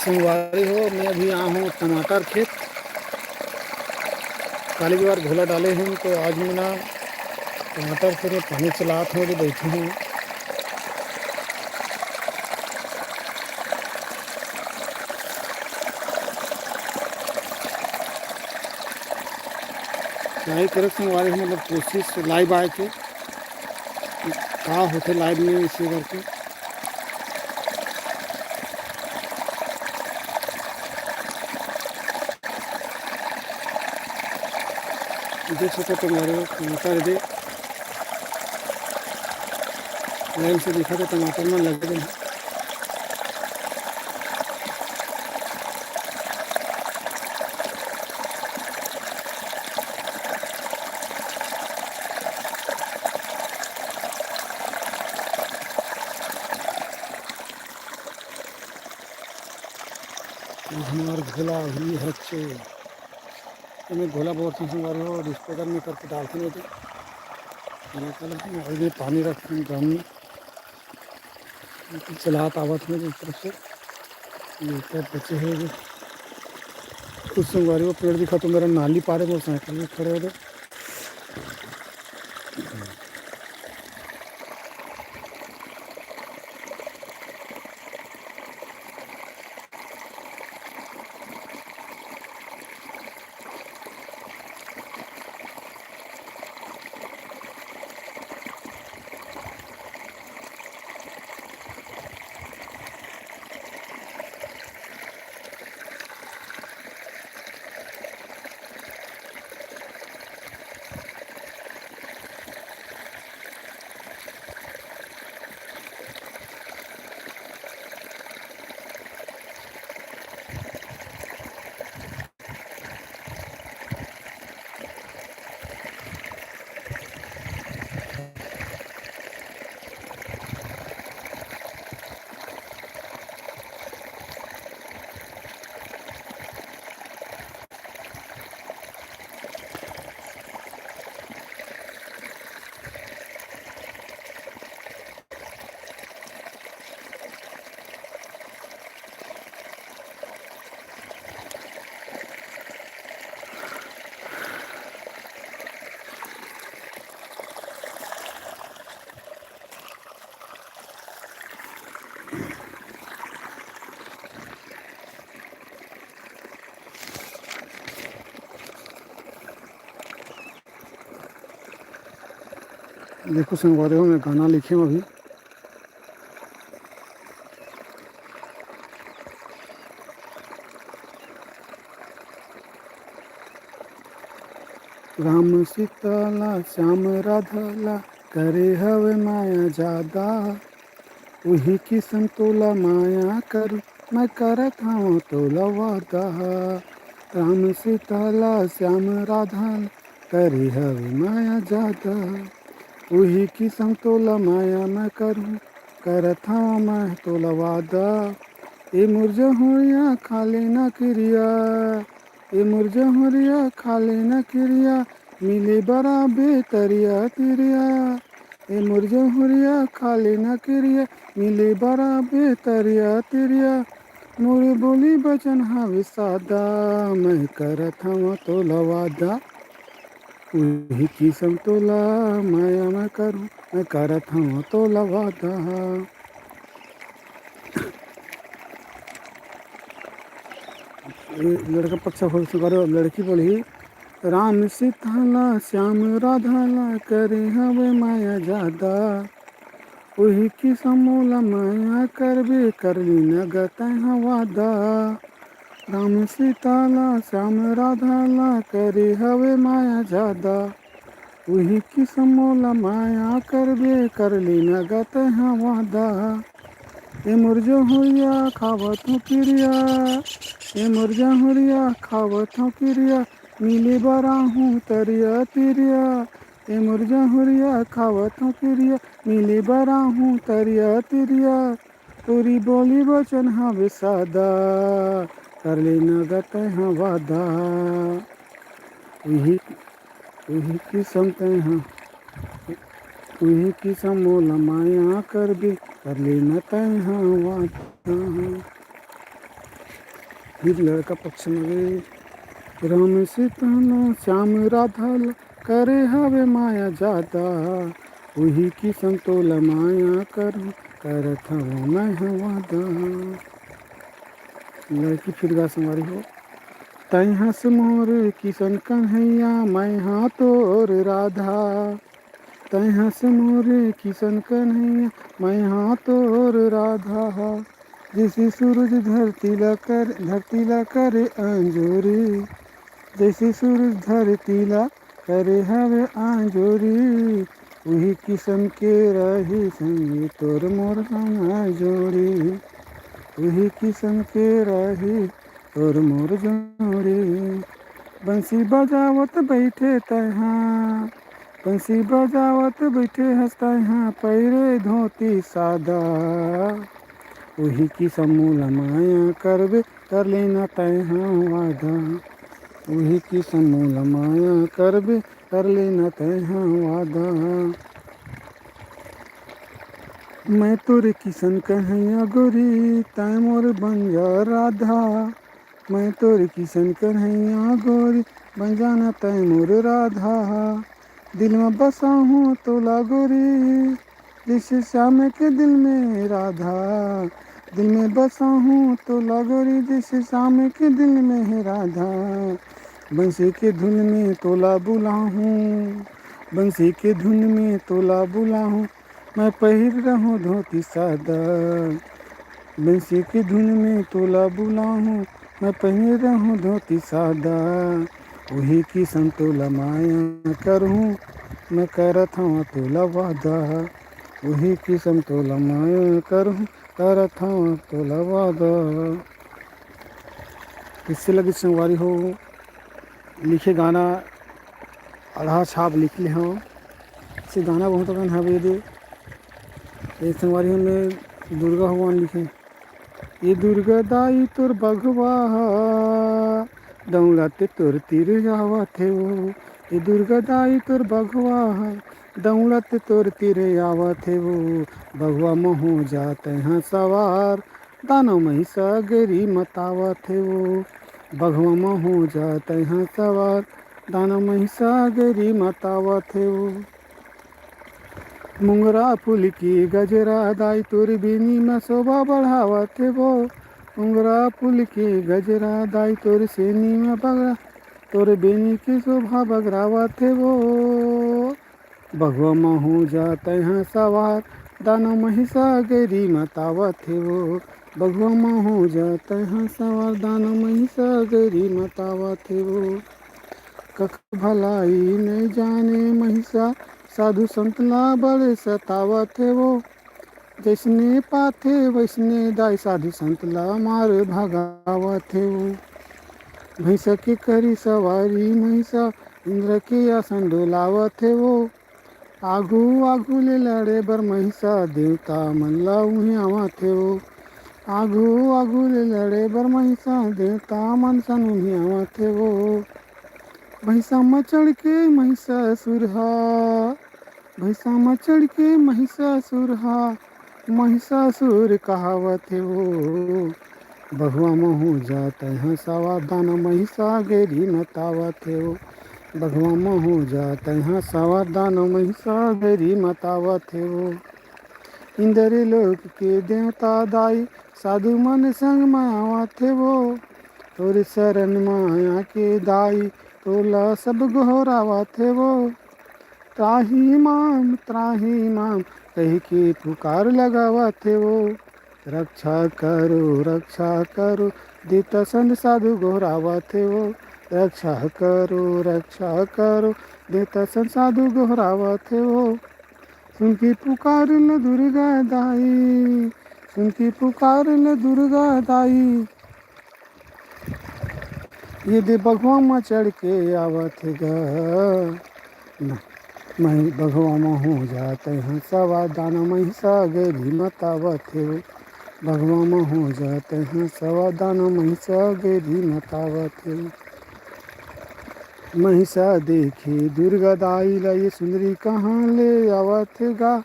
संगवारी हो, मैं अभी आया हूँ टमाटर खेत। काली की बार घोला डाले हैं तो आज मैं ना टमाटर खेत में पानी चलाते हैं जो बैठे हैं। ट्राई करे संगवारी हो, मतलब कोशिश लाइव आए के का होते लाइव में इसी करके देख सकते टमाटर टमाटर दे लाइन से देखा तो टमाटर में लग गए हैं। हमार घोला भी है मैं घोला बहुत ही हमारे और इस प्रकार में करके डालते नहीं थे। आगे पानी रखते हैं ड्रम में चलात आवत में एक तरफ से ये बचे हैं जो कुछ संगवारी वो पेड़ दिखा तो मेरा नाली पारे मोटरसाइकिल में खड़े हो गए। देखो संगवारी हो, मैं गाना लिखे अभी राम सीताला श्याम राधाला करे हवे माया जादा, वही किस्म तोला माया करू मैं करत हूँ तोला वादा। राम सीताला श्याम राधाला करे हवे माया जादा, वही किस्म तोला माया मैं करूँ करत हूँ मैं तोला वादा। ए मुरझा हुरिया खाले न क्रिया, ए मुरझा हुरिया खाले न क्रिया, मिले बरा बेतरिया तिरिया। ए मुरझा हुरिया खाले न क्रिया, मिले बरा बेतरिया तिरिया। मोरे बोली बचन हावे सादा, मैं करत हूँ तोला वादा। वही किस्म तोला माया मैं करूँ मैं करत हूँ तोला वादा। लड़का पक्षा हो करो, लड़की बोली राम सीताला श्याम राधाला करे हवे माया जादा, वही किस्म मोला माया करबे करली नगत वादा। राम सीताला श्याम राधाला करे हवे माया जादा, वही किस्म मोला माया करबे करली नगत वादा। ए मुरझा हुरिया खावत हूँ क्रिया, ए मुरझा हुरिया खावत हूँ क्रिया, मिले बरा हूँ तरिया तिरिया। ए मुरझा हुरिया खावत हूँ क्रिया, मिले बरा हूँ तरिया तिरिया। तोरी बोली बचन हावे सादा, करले नगत हाँ वादा। वही वही किस्म हाँ वही किस्म मोला माया करबे करले न तय हाँ वादा। फिर लड़का पक्ष में गए, राम सीता ना श्याम राधा ला, करे हवे माया जादा, वही की संतोल माया करूँ, करत हूँ मैं वादा। लड़की फिर गा संवारी हो, तई हंस मोर किशन कन्हैया, मैं हाँ तोर राधा, तई हंस मोर किशन कन्हैया, मैं हाँ तोर राधा। जैसे सूरज धरती ला करे अंजोरी, जैसे सूरज धरती ला करे हवे आंजोरी, वही किस्म के रही संगी तोर मोर हम जोड़ी, वही किस्म के रही तोर मोर जोड़ी। बंसी बजावत बैठे तहाँ, बंसी बजावत बैठे हंसता यहाँ, पैरे धोती सादा, वही की समूल माया करबे कर लेना तहाँ वादा, वही की समूल माया करबे कर लेना तहाँ वादा। मैं तोरे किशन कन्हैया गोरी, तै मोर बन जा राधा, मैं तोरे किशन कन्हैया गोरी, बन जाना तै मोर राधा। दिल में बसा हूँ तोला गोरी, जैसे श्याम के दिल में राधा, दिल में बसा हूँ तोला गोरी, जैसे श्याम के दिल में है राधा। बंसी के धुन में तोला बुलाऊं, बंसी के धुन में तोला बुलाऊं, मैं पहिर रहूं धोती सादा, बंसी की धुन में तोला बुलाऊं, मैं पहिर रहूं धोती सादा, वही की संतोला माया करूं, मैं करत हूँ तोला वादा, वही की संतोला माया करूं, करत हूँ तोला वादा। किससे लगी संगवारी हो, लिखे गाना आधा छाप लिख ले हो, से गाना बहुत अगन हवे दे। ये संगवारी में दुर्गा भगवान लिखे, ये दुर्गा दाई तोर बघवा, दौड़ते तोर तीर आवत हे वो, ये दुर्गा दाई तोर बघवा, दौड़ते तोर तीर आवत हे वो, बघवा महू जाते हैं सवार, दानव महिषा गिरी मतावत है वो, बघवा महू जाते हैं सवार, दानव महिषा गिरी मतावत है वो। मुंगरा फूल की गजरा दाई तोर बेनी में शोभा बढ़ावत है वो, मुंगरा फूल की गजरा दाई तोर सेनी में बगड़ा, तोर बेनी की शोभा बगरावत है वो, भगवा महू जाते हैं सवार, दानव महिषा गिरी मतावत है वो, भगवा महू जाते हैं सवार, दानव महिषा गिरी मतावत है वो। कख भलाई नहीं जाने महिषा, साधु संतला बड़े सतावत है वो, जैसने पाथे वैसने दाई, साधु संतला मार भगावत है वो। भैंसा के करी सवारी महिषा, इंद्र के आसन डोलावत है वो, आगू आगू ले लड़े बर महिषा, देवता मन ला उहें आवत है वो, आगू आगू ले लड़े बर महिषा, देवता मन सन उहें आवत है वो। भैंसा में चढ़ के महिषासुरहा, भैंसा में चढ़ के महिषासुरहा, महिषासुर कहावत है वो, भगवा महू जाते हैं सवा, दानव महिषा गिरी मतावत है वो, भगवा महू जाते हैं सवा, दानव महिषा गिरी मतावत है वो। इंद्र लोक के देवता दाई, साधु मन संग मायावत है वो, तोर शरण माया के दाई, तोला सब गोहरावत है वो। त्राही माम कही के पुकार लगावत है वो, रक्षा करो देता संत साधु गोहरावत है वो, रक्षा करो देता संत साधु गोहरावत है वो। सुन की पुकार न दुर्गा दाई, सुन की पुकार न दुर्गा दाई, ये दे बघवा में चढ़ के आवत गा, मैं बघवा में हो जाते हैं सवा, दाना महिषा गिरी मतावत है वो, भगवा में हो जाते हैं सवा, दाना महिषा गिरी मतावत है। महिषा देखी दुर्गा दाई ला, ये सुंदरी कहाँ ले आवत गा,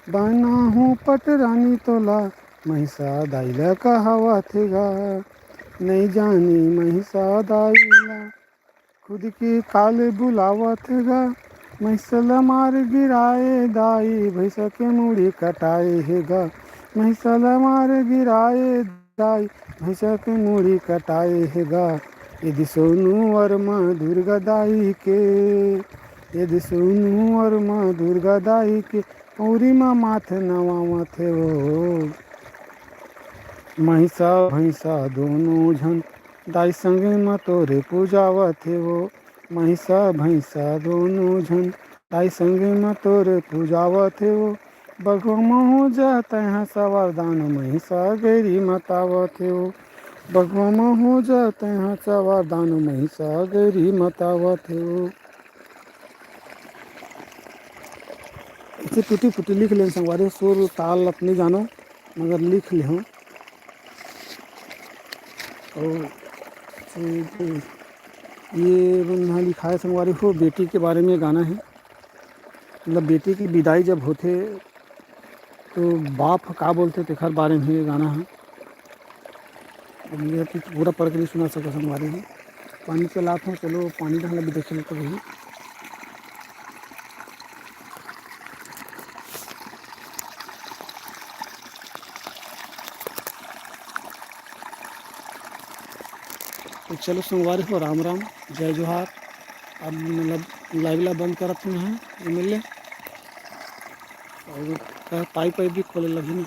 बना हूँ पट रानी तोला, महिषा दाई ला कहावत गा, नहीं जानी महिषा दाईला, खुद की काल बुलावत गा। महिसल मार गिराए दाई, भैंस के मूड़ी कटाए है गा। महिसल मार गिराए दाई, भैंस के मूड़ी कटाए है गा। यदि सोनू और माँ दुर्गा दाई के, यदि सोनू और माँ दुर्गा दाई के, पौरी माँ माथे नवावत है वो। महिषा भैंसा दोनों झन, दाई संगे म तोरे पूजावत हे वो। महिषा भैंसा दोनों झन, दाई संगे म तोरे पूजावत हे वो। बगवा महू जात यहाँ सवार दान, महिषा गैरी मतावत हे वो। बगवा महू जात यहाँ सवार दान, महिषा गैरी मतावत हे वो। इसे टूटी फूटी लिख ले संगवारी, सुर ताल अपनी जानो मगर लिख ले हूँ। और ये यहाँ लिखा है संगवारी हो, बेटी के बारे में गाना है। मतलब बेटी की विदाई जब होते तो बाप का बोलते तेखर बारे में ये गाना है। मुझे पूरा पढ़ के नहीं सुना सका संगवारी है। पानी चलाते हैं, चलो पानी डालना भी देख लेते हैं। तो चलो संगवारी हो, राम राम, जय जोहार। अब मतलब लाइव बंद करते हैं, मिल ले और पाइप भी खोले लगी ना।